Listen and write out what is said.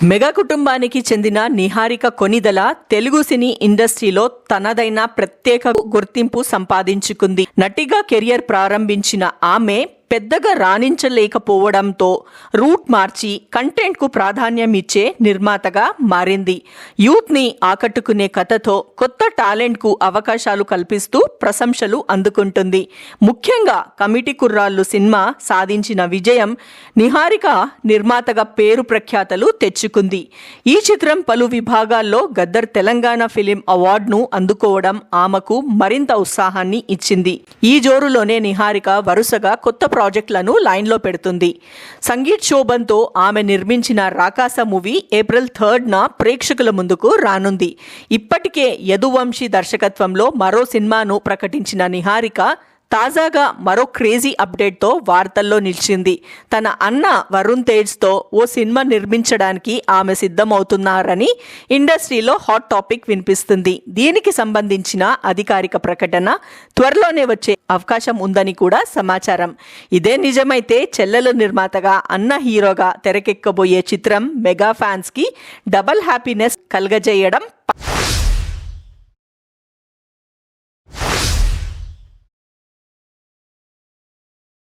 Mega కుటుంబానికి చెందిన నిహారిక కొనిదల తెలుగు సినీ ఇండస్ట్రీలో తనదైన ప్రత్యేక గుర్తింపు సంపాదించుకుంది. నటిగా కెరియర్ ప్రారంభించిన ఆమె పెద్దగా రాణించలేకపోవడంతో రూట్ మార్చి కంటెంట్కు ప్రాధాన్యం ఇచ్చే నిర్మాతగా మారింది. యూత్ని ఆకట్టుకునే కథతో కొత్త టాలెంట్కు అవకాశాలు కల్పిస్తూ ప్రశంసలు అందుకుంటుంది. ముఖ్యంగా కమిటీ కుర్రాళ్ళు సినిమా సాధించిన విజయం నిహారిక నిర్మాతగా పేరు ప్రఖ్యాతలు తెచ్చుకుంది. ఈ చిత్రం పలు విభాగాల్లో గద్దర్ తెలంగాణ ఫిలిం అవార్డును అందుకోవడం ఆమెకు మరింత ఉత్సాహాన్ని ఇచ్చింది. ఈ జోరులోనే నిహారిక వరుసగా కొత్త ప్రాజెక్టులను లైన్లో పెడుతుంది. సంగీత్ శోభన్తో ఆమె నిర్మించిన రాకాస మూవీ ఏప్రిల్ 3న ప్రేక్షకుల ముందుకు రానుంది. ఇప్పటికే యదువంశీ దర్శకత్వంలో మరో సినిమాను ప్రకటించిన నిహారిక తాజాగా మరో క్రేజీ అప్డేట్తో వార్తల్లో నిలిచింది. తన అన్న వరుణ్ తేజ్తో ఓ సినిమా నిర్మించడానికి ఆమె సిద్ధమవుతున్నారని ఇండస్ట్రీలో హాట్ టాపిక్ వినిపిస్తుంది. దీనికి సంబంధించిన అధికారిక ప్రకటన త్వరలోనే వచ్చే అవకాశం ఉందని కూడా సమాచారం. ఇదే నిజమైతే చెల్లెలు నిర్మాతగా అన్న హీరోగా తెరకెక్కబోయే చిత్రం మెగా ఫ్యాన్స్కి డబల్ హ్యాపీనెస్ కలగజేయడం